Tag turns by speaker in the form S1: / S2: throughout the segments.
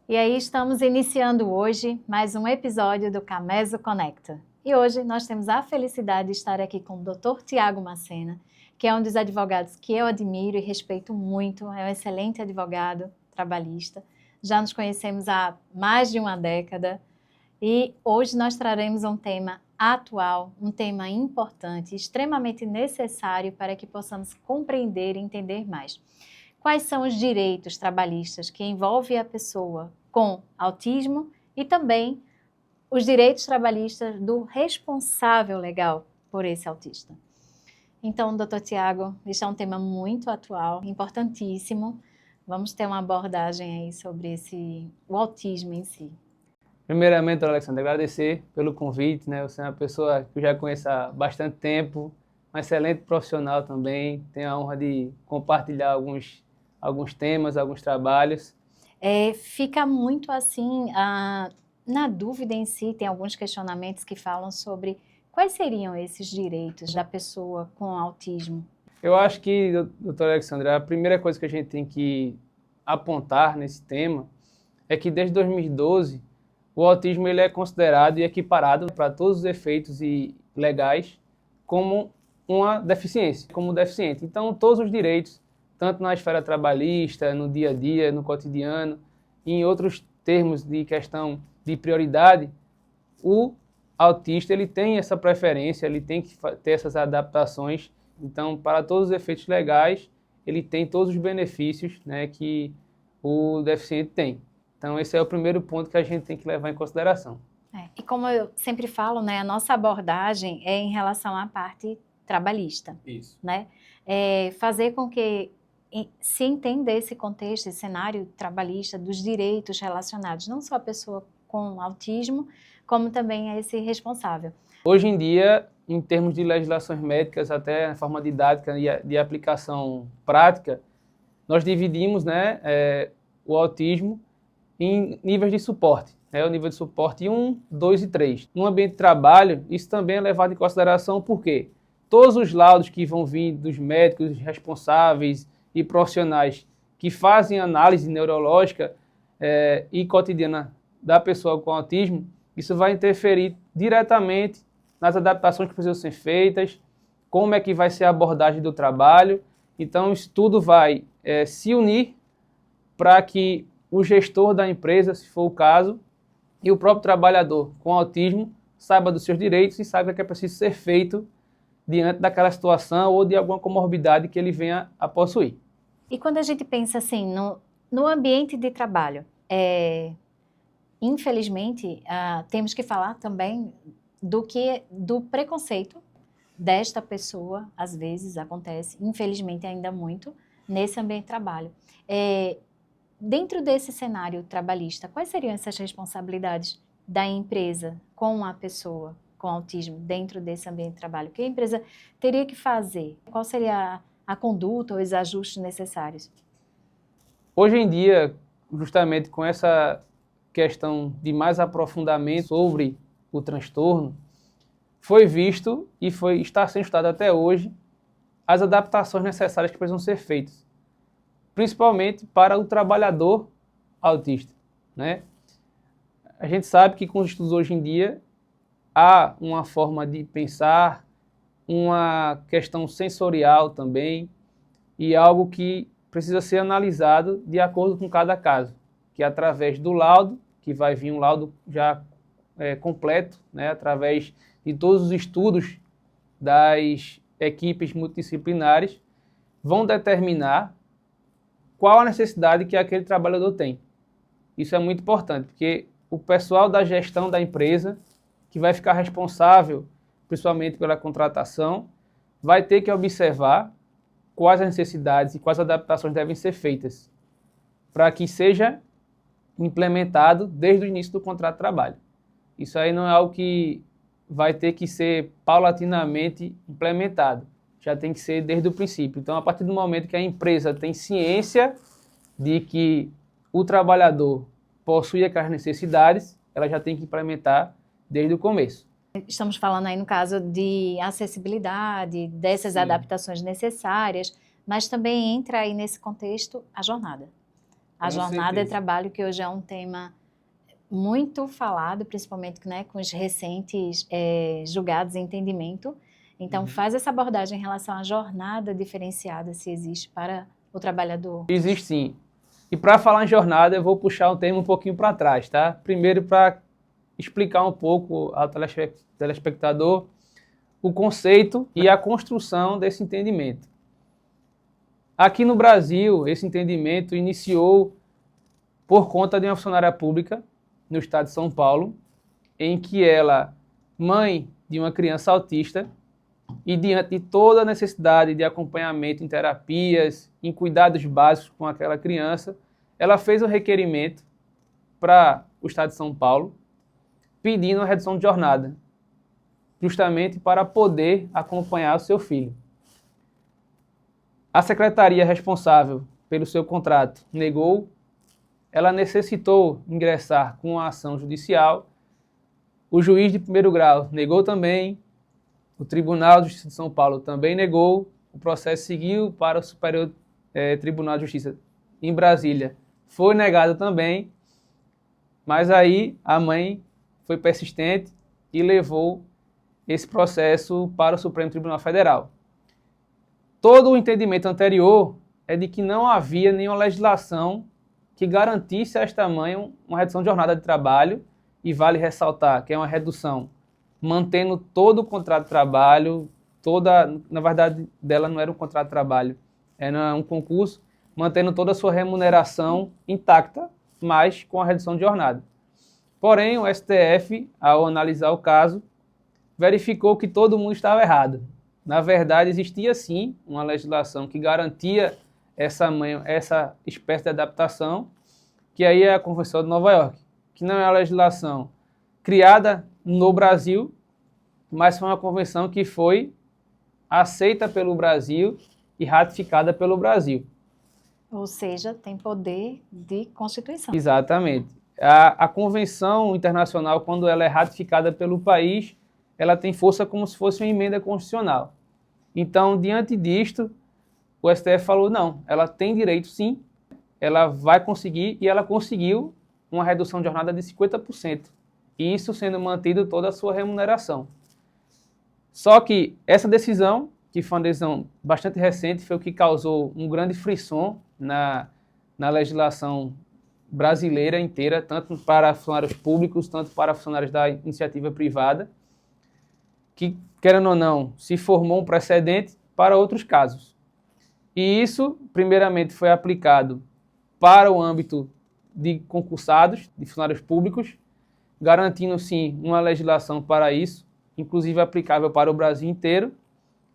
S1: E aí estamos iniciando hoje mais um episódio do Cameso Conecta. E hoje nós temos a felicidade de estar aqui com o Dr. Tiago Macena, que é um dos advogados que eu admiro e respeito muito, é um excelente advogado trabalhista. Já nos conhecemos há mais de uma década e hoje nós traremos um tema atual, um tema importante, extremamente necessário para que possamos compreender e entender mais. Quais são os direitos trabalhistas que envolvem a pessoa com autismo e também os direitos trabalhistas do responsável legal por esse autista. Então, doutor Tiago, este é um tema muito atual, importantíssimo. Vamos ter uma abordagem aí sobre o autismo em si.
S2: Primeiramente, Alexandre, agradecer pelo convite, né? Você é uma pessoa que eu já conheço há bastante tempo, um excelente profissional também, tenho a honra de compartilhar alguns temas, alguns trabalhos.
S1: Fica muito assim, na dúvida em si, tem alguns questionamentos que falam sobre quais seriam esses direitos da pessoa com autismo.
S2: Eu acho que, doutor Alexandre, a primeira coisa que a gente tem que apontar nesse tema é que desde 2012 o autismo ele é considerado e equiparado para todos os efeitos legais como uma deficiência, como deficiente. Então, todos os direitos, tanto na esfera trabalhista, no dia a dia, no cotidiano, e em outros termos de questão de prioridade, o autista ele tem essa preferência, ele tem que ter essas adaptações. Então, para todos os efeitos legais, ele tem todos os benefícios, né, que o deficiente tem. Então, esse é o primeiro ponto que a gente tem que levar em consideração.
S1: E como eu sempre falo, né, a nossa abordagem é em relação à parte trabalhista.
S2: Isso.
S1: Né? Fazer com que se entenda esse contexto, esse cenário trabalhista dos direitos relacionados, não só a pessoa com autismo, como também a esse responsável.
S2: Hoje em dia, em termos de legislações médicas, até na forma didática e de aplicação prática, nós dividimos, né, o autismo em níveis de suporte. O nível de suporte 1, 2 e 3. No ambiente de trabalho, isso também é levado em consideração porque todos os laudos que vão vir dos médicos responsáveis e profissionais que fazem análise neurológica e cotidiana da pessoa com autismo, isso vai interferir diretamente nas adaptações que precisam ser feitas, como é que vai ser a abordagem do trabalho. Então, isso tudo vai se unir para que o gestor da empresa, se for o caso, e o próprio trabalhador com autismo saiba dos seus direitos e saiba o que é preciso ser feito diante daquela situação ou de alguma comorbidade que ele venha a possuir.
S1: E quando a gente pensa assim, no ambiente de trabalho, infelizmente, temos que falar também do preconceito desta pessoa, às vezes acontece, infelizmente ainda muito, nesse ambiente de trabalho. Dentro desse cenário trabalhista, quais seriam essas responsabilidades da empresa com a pessoa com autismo dentro desse ambiente de trabalho? O que a empresa teria que fazer? Qual seria a conduta ou os ajustes necessários?
S2: Hoje em dia, justamente com essa questão de mais aprofundamento sobre o transtorno, foi visto e está sendo estudado até hoje as adaptações necessárias que precisam ser feitas, principalmente para o trabalhador autista, né? A gente sabe que com os estudos hoje em dia há uma forma de pensar, uma questão sensorial também e algo que precisa ser analisado de acordo com cada caso, que é através do laudo, que vai vir um laudo já completo, né, através de todos os estudos das equipes multidisciplinares, vão determinar qual a necessidade que aquele trabalhador tem. Isso é muito importante, porque o pessoal da gestão da empresa, que vai ficar responsável, principalmente pela contratação, vai ter que observar quais as necessidades e quais adaptações devem ser feitas, para que seja implementado desde o início do contrato de trabalho. Isso aí não é algo que vai ter que ser paulatinamente implementado. Já tem que ser desde o princípio. Então, a partir do momento que a empresa tem ciência de que o trabalhador possui aquelas necessidades, ela já tem que implementar desde o começo.
S1: Estamos falando aí no caso de acessibilidade, dessas adaptações necessárias, mas também entra aí nesse contexto a jornada. A
S2: Com
S1: jornada de
S2: certeza.
S1: trabalho, que hoje é um tema muito falado, principalmente, né, com os recentes julgados em entendimento. Então, faz essa abordagem em relação à jornada diferenciada, se existe para o trabalhador.
S2: Existe sim. E para falar em jornada, eu vou puxar um tema um pouquinho para trás, tá? Primeiro, para explicar um pouco ao telespectador o conceito e a construção desse entendimento. Aqui no Brasil, esse entendimento iniciou por conta de uma funcionária pública no estado de São Paulo, em que ela, mãe de uma criança autista, e diante de toda a necessidade de acompanhamento em terapias, em cuidados básicos com aquela criança, ela fez um requerimento para o estado de São Paulo, pedindo uma redução de jornada, justamente para poder acompanhar o seu filho. A secretaria responsável pelo seu contrato negou, ela necessitou ingressar com uma ação judicial, o juiz de primeiro grau negou também, o Tribunal de Justiça de São Paulo também negou, o processo seguiu para o Superior Tribunal de Justiça em Brasília, foi negado também, mas aí a mãe foi persistente e levou esse processo para o Supremo Tribunal Federal. Todo o entendimento anterior é de que não havia nenhuma legislação que garantisse a esta mãe uma redução de jornada de trabalho, e vale ressaltar que é uma redução mantendo todo o contrato de trabalho, na verdade dela não era um contrato de trabalho, era um concurso, mantendo toda a sua remuneração intacta, mas com a redução de jornada. Porém, o STF, ao analisar o caso, verificou que todo mundo estava errado. Na verdade, existia sim uma legislação que garantia essa espécie de adaptação, que aí é a Convenção de Nova York, que não é uma legislação criada no Brasil, mas foi uma convenção que foi aceita pelo Brasil e ratificada pelo Brasil.
S1: Ou seja, tem poder de Constituição.
S2: Exatamente. A Convenção Internacional, quando ela é ratificada pelo país, ela tem força como se fosse uma emenda constitucional. Então, diante disto, o STF falou, não, ela tem direito sim, ela vai conseguir, e ela conseguiu uma redução de jornada de 50%. E isso sendo mantido toda a sua remuneração. Só que essa decisão, que foi uma decisão bastante recente, foi o que causou um grande frisson na legislação brasileira inteira, tanto para funcionários públicos, tanto para funcionários da iniciativa privada, que, querendo ou não, se formou um precedente para outros casos. E isso, primeiramente, foi aplicado para o âmbito de concursados, de funcionários públicos, garantindo, sim, uma legislação para isso, inclusive aplicável para o Brasil inteiro,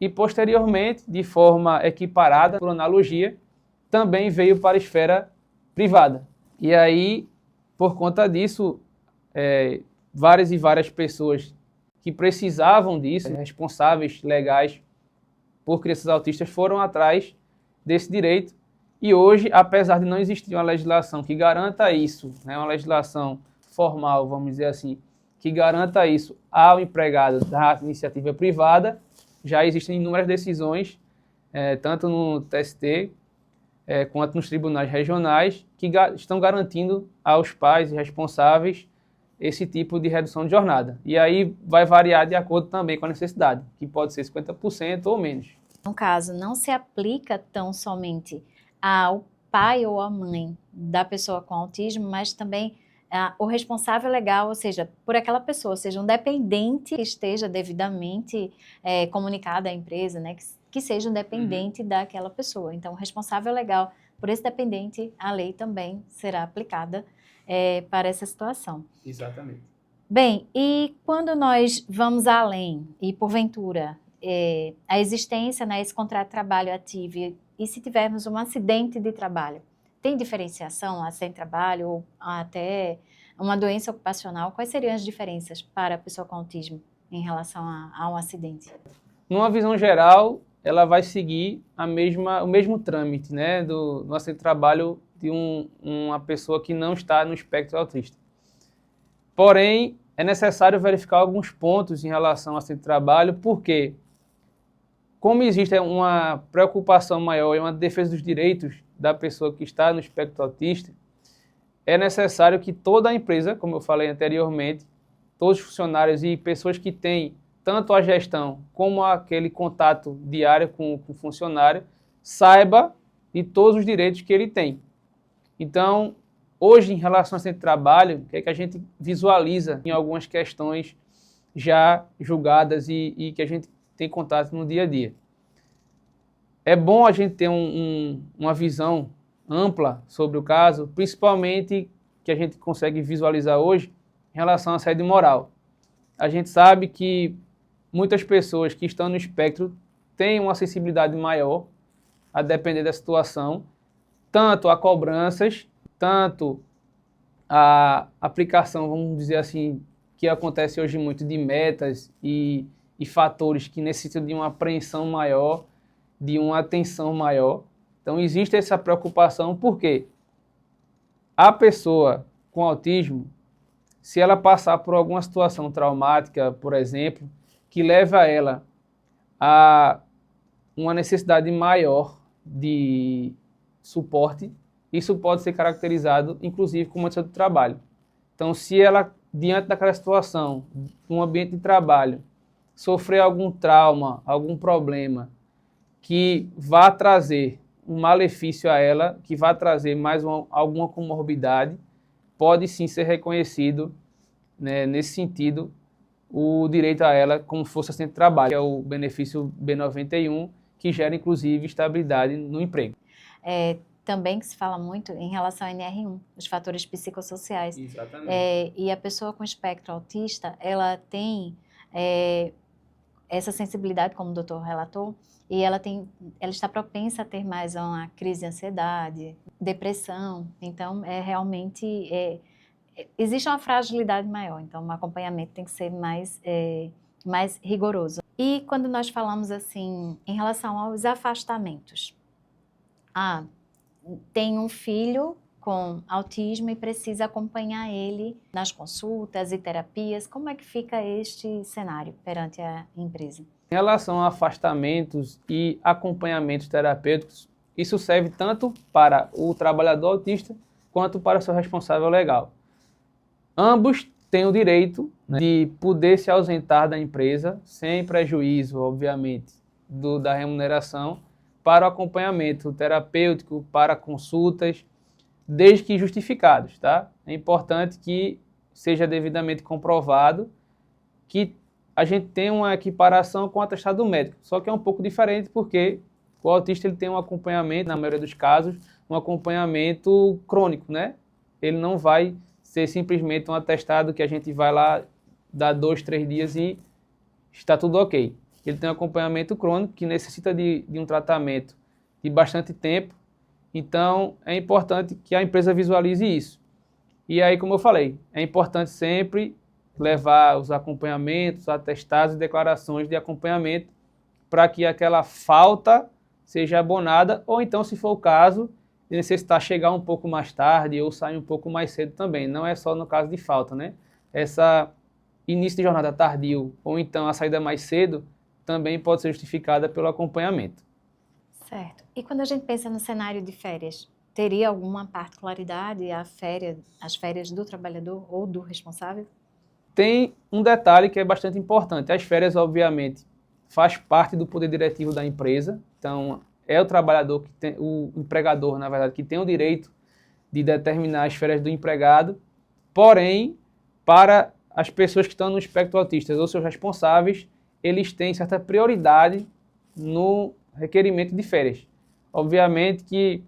S2: e, posteriormente, de forma equiparada, por analogia, também veio para a esfera privada. E aí, por conta disso, várias e várias pessoas que precisavam disso, responsáveis legais por crianças autistas, foram atrás desse direito. E hoje, apesar de não existir uma legislação que garanta isso, né, uma legislação formal, vamos dizer assim, que garanta isso ao empregado da iniciativa privada, já existem inúmeras decisões, tanto no TST quanto nos tribunais regionais, que estão garantindo aos pais e responsáveis esse tipo de redução de jornada. E aí vai variar de acordo também com a necessidade, que pode ser 50% ou menos.
S1: No caso, não se aplica tão somente ao pai ou à mãe da pessoa com autismo, mas também o responsável legal, ou seja, por aquela pessoa, ou seja, um dependente que esteja devidamente comunicado à empresa, né, que seja um dependente daquela pessoa. Então, o responsável legal por esse dependente, a lei também será aplicada para essa situação.
S2: Exatamente.
S1: Bem, e quando nós vamos além, e porventura, a existência, né, esse contrato de trabalho ativo, e se tivermos um acidente de trabalho, tem diferenciação, acidente de trabalho ou até uma doença ocupacional? Quais seriam as diferenças para a pessoa com autismo em relação a um acidente?
S2: Numa visão geral, ela vai seguir o mesmo trâmite, né, do acidente de trabalho de uma pessoa que não está no espectro autista. Porém, é necessário verificar alguns pontos em relação ao acidente de trabalho, porque como existe uma preocupação maior e uma defesa dos direitos da pessoa que está no espectro autista, é necessário que toda a empresa, como eu falei anteriormente, todos os funcionários e pessoas que têm tanto a gestão como aquele contato diário com o funcionário, saiba de todos os direitos que ele tem. Então, hoje, em relação a esse trabalho, o que é que a gente visualiza em algumas questões já julgadas e que a gente tem contato no dia a dia? É bom a gente ter uma visão ampla sobre o caso, principalmente que a gente consegue visualizar hoje em relação à assédio moral. A gente sabe que muitas pessoas que estão no espectro têm uma sensibilidade maior, a depender da situação, tanto a cobranças, tanto a aplicação, vamos dizer assim, que acontece hoje muito de metas e fatores que necessitam de uma apreensão maior, de uma atenção maior. Então, existe essa preocupação, porque a pessoa com autismo, se ela passar por alguma situação traumática, por exemplo, que leva ela a uma necessidade maior de suporte, isso pode ser caracterizado, inclusive, como doença do trabalho. Então, se ela, diante daquela situação, num ambiente de trabalho, sofrer algum trauma, algum problema, que vá trazer um malefício a ela, que vá trazer mais alguma comorbidade, pode sim ser reconhecido, né, nesse sentido, o direito a ela como força acidente de trabalho, que é o benefício B91, que gera, inclusive, estabilidade no emprego.
S1: Também que se fala muito em relação ao NR1, os fatores psicossociais.
S2: Exatamente.
S1: E a pessoa com espectro autista, ela tem essa sensibilidade, como o doutor relatou, e ela está propensa a ter mais uma crise de ansiedade, depressão. Então, realmente existe uma fragilidade maior. Então, o acompanhamento tem que ser mais rigoroso. E quando nós falamos assim, em relação aos afastamentos, tem um filho com autismo e precisa acompanhar ele nas consultas e terapias. Como é que fica este cenário perante a empresa?
S2: Em relação a afastamentos e acompanhamentos terapêuticos, isso serve tanto para o trabalhador autista quanto para o seu responsável legal. Ambos têm o direito, né, de poder se ausentar da empresa sem prejuízo, obviamente, da remuneração, para o acompanhamento terapêutico, para consultas, desde que justificados, tá? É importante que seja devidamente comprovado que a gente tem uma equiparação com o atestado médico, só que é um pouco diferente porque o autista ele tem um acompanhamento, na maioria dos casos, um acompanhamento crônico, né? Ele não vai ser simplesmente um atestado que a gente vai lá, dá 2, 3 dias e está tudo ok. Ele tem um acompanhamento crônico que necessita de um tratamento de bastante tempo, então é importante que a empresa visualize isso. E aí, como eu falei, é importante sempre levar os acompanhamentos, atestados e declarações de acompanhamento para que aquela falta seja abonada, ou então, se for o caso, de necessitar chegar um pouco mais tarde ou sair um pouco mais cedo também. Não é só no caso de falta, né? Essa início de jornada tardio ou então a saída mais cedo também pode ser justificada pelo acompanhamento.
S1: Certo. E quando a gente pensa no cenário de férias, teria alguma particularidade as férias do trabalhador ou do responsável?
S2: Tem um detalhe que é bastante importante. As férias, obviamente, faz parte do poder diretivo da empresa. Então, é o trabalhador, o empregador, na verdade, que tem o direito de determinar as férias do empregado. Porém, para as pessoas que estão no espectro autista ou seus responsáveis, eles têm certa prioridade no requerimento de férias. Obviamente que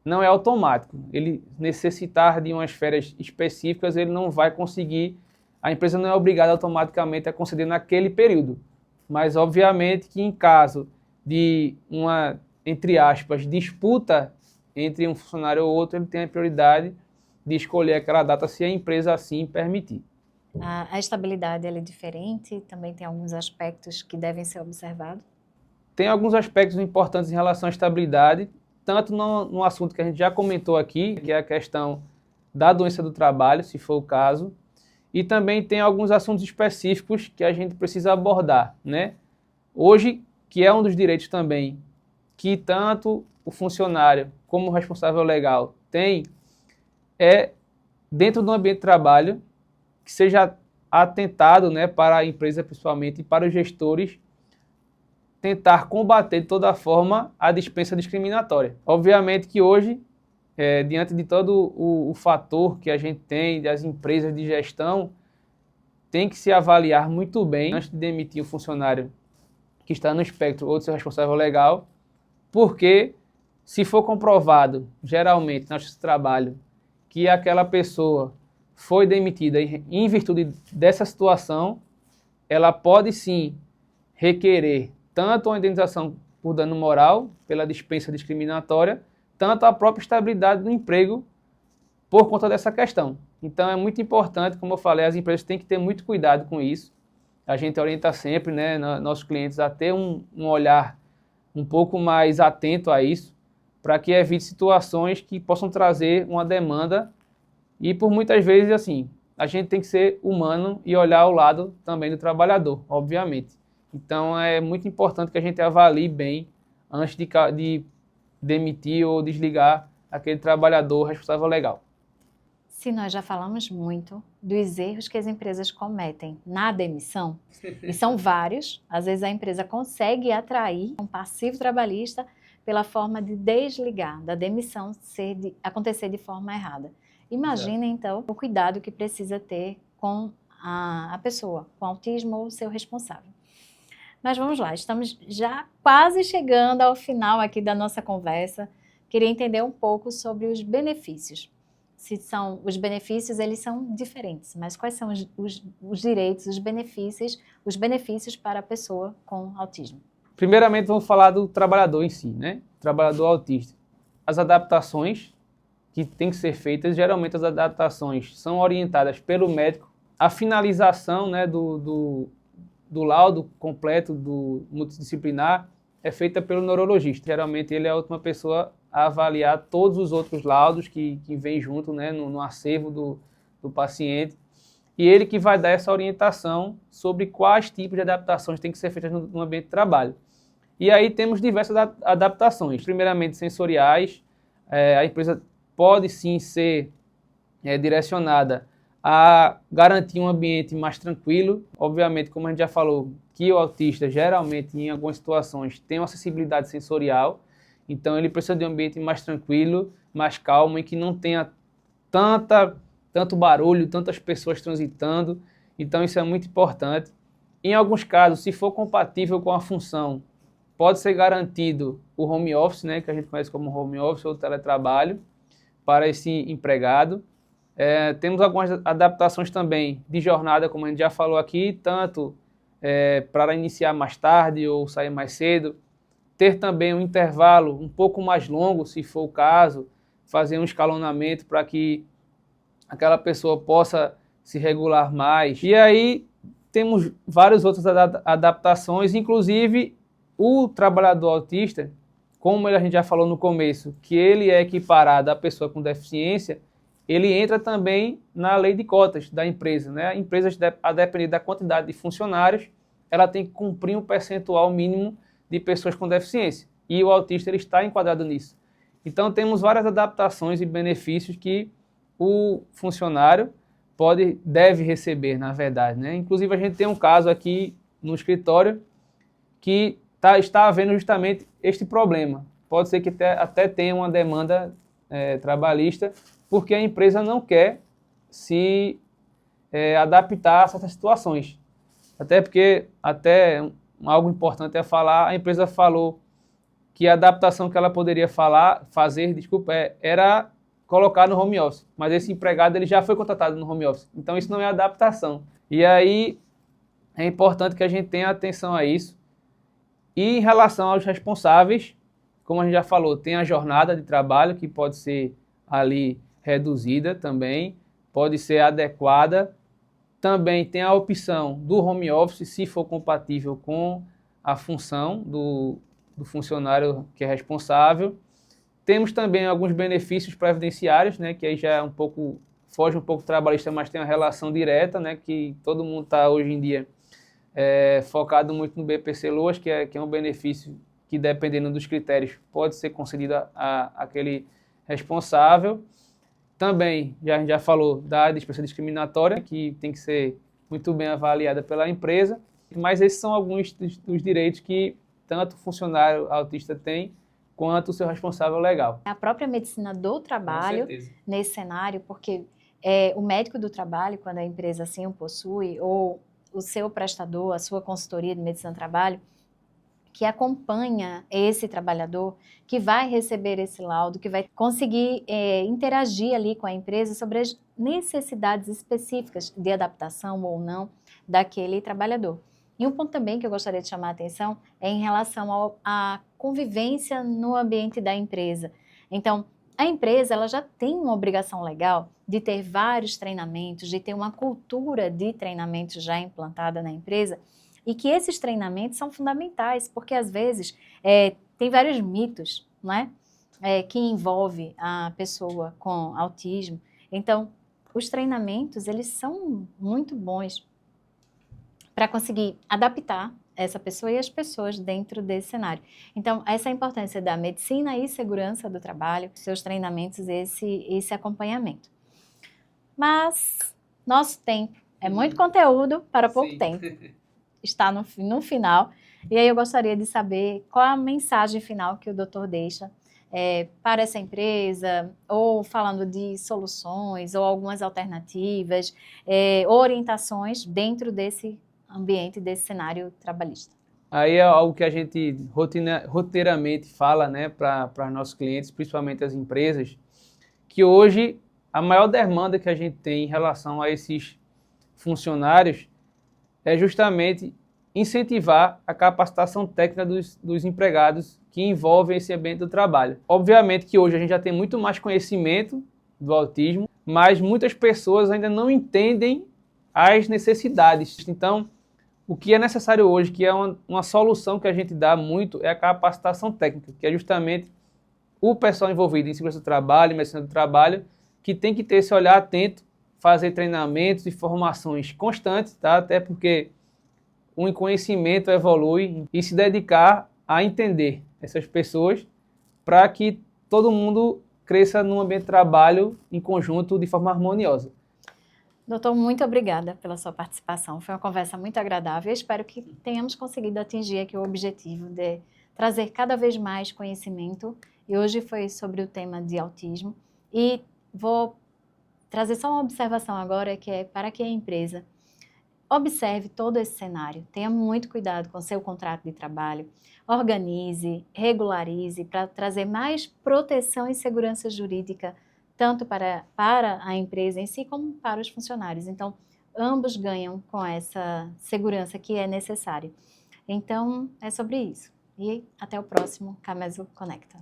S2: não é automático. Ele necessitar de umas férias específicas, ele não vai conseguir. A empresa não é obrigada automaticamente a conceder naquele período. Mas, obviamente, que em caso de uma, entre aspas, disputa entre um funcionário ou outro, ele tem a prioridade de escolher aquela data se a empresa assim permitir.
S1: A estabilidade ela é diferente, também tem alguns aspectos que devem ser observados?
S2: Tem alguns aspectos importantes em relação à estabilidade, tanto no assunto que a gente já comentou aqui, que é a questão da doença do trabalho, se for o caso, e também tem alguns assuntos específicos que a gente precisa abordar, né? Hoje, que é um dos direitos também, que tanto o funcionário como o responsável legal tem, é dentro do ambiente de trabalho, que seja atentado, né, para a empresa principalmente e para os gestores tentar combater de toda forma a dispensa discriminatória. Obviamente que hoje, diante de todo o fator que a gente tem das empresas de gestão, tem que se avaliar muito bem antes de demitir o funcionário que está no espectro ou do seu responsável legal, porque se for comprovado, geralmente, no nosso trabalho, que aquela pessoa foi demitida em virtude dessa situação, ela pode sim requerer tanto a indenização por dano moral, pela dispensa discriminatória, tanto a própria estabilidade do emprego por conta dessa questão. Então é muito importante, como eu falei, as empresas têm que ter muito cuidado com isso. A gente orienta sempre, né, nossos clientes a ter um olhar um pouco mais atento a isso, para que evite situações que possam trazer uma demanda. E por muitas vezes, assim, a gente tem que ser humano e olhar ao lado também do trabalhador, obviamente. Então é muito importante que a gente avalie bem antes de demitir ou desligar aquele trabalhador responsável legal.
S1: Se nós já falamos muito dos erros que as empresas cometem na demissão, e são vários, às vezes a empresa consegue atrair um passivo trabalhista pela forma de desligar, da demissão acontecer de forma errada. Imagina, então, o cuidado que precisa ter com a pessoa, com autismo ou seu responsável. Mas vamos lá, estamos já quase chegando ao final aqui da nossa conversa. Queria entender um pouco sobre os benefícios. Se são os benefícios, eles são diferentes, mas quais são os direitos, os benefícios para a pessoa com autismo?
S2: Primeiramente, vamos falar do trabalhador em si, né? Trabalhador autista. As adaptações que têm que ser feitas, geralmente as adaptações são orientadas pelo médico. A finalização, né, do laudo completo do multidisciplinar é feita pelo neurologista. Geralmente ele é a última pessoa a avaliar todos os outros laudos que vêm junto, né, no acervo do paciente. E ele que vai dar essa orientação sobre quais tipos de adaptações têm que ser feitas no ambiente de trabalho. E aí temos diversas adaptações. Primeiramente, sensoriais. A empresa pode sim ser direcionada a garantir um ambiente mais tranquilo. Obviamente, como a gente já falou, que o autista geralmente, em algumas situações, tem uma acessibilidade sensorial. Então, ele precisa de um ambiente mais tranquilo, mais calmo, em que não tenha tanto barulho, tantas pessoas transitando. Então, isso é muito importante. Em alguns casos, se for compatível com a função, pode ser garantido o home office, né, que a gente conhece como home office ou teletrabalho, para esse empregado. Temos algumas adaptações também de jornada, como a gente já falou aqui, tanto para iniciar mais tarde ou sair mais cedo. Ter também um intervalo um pouco mais longo, se for o caso, fazer um escalonamento para que aquela pessoa possa se regular mais. E aí temos várias outras adaptações, inclusive o trabalhador autista, como a gente já falou no começo, que ele é equiparado à pessoa com deficiência, ele entra também na lei de cotas da empresa, né? A empresa, a depender da quantidade de funcionários, ela tem que cumprir um percentual mínimo de pessoas com deficiência. E o autista ele está enquadrado nisso. Então, temos várias adaptações e benefícios que o funcionário deve receber, na verdade, né? Inclusive, a gente tem um caso aqui no escritório que está havendo justamente este problema. Pode ser que até tenha uma demanda trabalhista, porque a empresa não quer se adaptar a certas situações. Até porque, algo importante é falar, a empresa falou que a adaptação que ela poderia fazer, era colocar no home office. Mas esse empregado ele já foi contratado no home office. Então isso não é adaptação. E aí é importante que a gente tenha atenção a isso. E em relação aos responsáveis, como a gente já falou, tem a jornada de trabalho que pode ser ali reduzida também, pode ser adequada. Também tem a opção do home office, se for compatível com a função do funcionário que é responsável. Temos também alguns benefícios previdenciários, né, que aí já é foge um pouco trabalhista, mas tem uma relação direta, né, que todo mundo está hoje em dia focado muito no BPC-LOAS, que é um benefício que, dependendo dos critérios, pode ser concedido a aquele responsável. Também, a gente já falou da dispensa discriminatória, que tem que ser muito bem avaliada pela empresa, mas esses são alguns dos direitos que tanto o funcionário autista tem, quanto o seu responsável legal.
S1: A própria medicina do trabalho, nesse cenário, porque o médico do trabalho, quando a empresa assim o possui, ou o seu prestador, a sua consultoria de medicina do trabalho, que acompanha esse trabalhador, que vai receber esse laudo, que vai conseguir interagir ali com a empresa sobre as necessidades específicas de adaptação ou não daquele trabalhador. E um ponto também que eu gostaria de chamar a atenção é em relação à convivência no ambiente da empresa. Então, a empresa ela já tem uma obrigação legal de ter vários treinamentos, de ter uma cultura de treinamento já implantada na empresa, e que esses treinamentos são fundamentais, porque às vezes tem vários mitos, não é? Que envolve a pessoa com autismo. Então, os treinamentos, eles são muito bons para conseguir adaptar essa pessoa e as pessoas dentro desse cenário. Então, essa é a importância da medicina e segurança do trabalho, seus treinamentos, esse acompanhamento. Mas, nosso tempo é muito conteúdo para pouco tempo. Está no final, e aí eu gostaria de saber qual a mensagem final que o doutor deixa para essa empresa, ou falando de soluções, ou algumas alternativas, orientações dentro desse ambiente, desse cenário trabalhista.
S2: Aí é algo que a gente rotineiramente fala, né, para nossos clientes, principalmente as empresas, que hoje a maior demanda que a gente tem em relação a esses funcionários é justamente incentivar a capacitação técnica dos empregados que envolvem esse ambiente do trabalho. Obviamente que hoje a gente já tem muito mais conhecimento do autismo, mas muitas pessoas ainda não entendem as necessidades. Então, o que é necessário hoje, que é uma solução que a gente dá muito, é a capacitação técnica, que é justamente o pessoal envolvido em segurança do trabalho, medicina do trabalho, que tem que ter esse olhar atento, fazer treinamentos e formações constantes, tá? Até porque o conhecimento evolui, e se dedicar a entender essas pessoas para que todo mundo cresça num ambiente de trabalho em conjunto de forma harmoniosa.
S1: Doutor, muito obrigada pela sua participação. Foi uma conversa muito agradável. Eu espero que tenhamos conseguido atingir aqui o objetivo de trazer cada vez mais conhecimento. E hoje foi sobre o tema de autismo. E vou trazer só uma observação agora, que é para que a empresa observe todo esse cenário, tenha muito cuidado com seu contrato de trabalho, organize, regularize para trazer mais proteção e segurança jurídica, tanto para a empresa em si, como para os funcionários. Então, ambos ganham com essa segurança que é necessária. Então, é sobre isso. E até o próximo Cameso Conecta.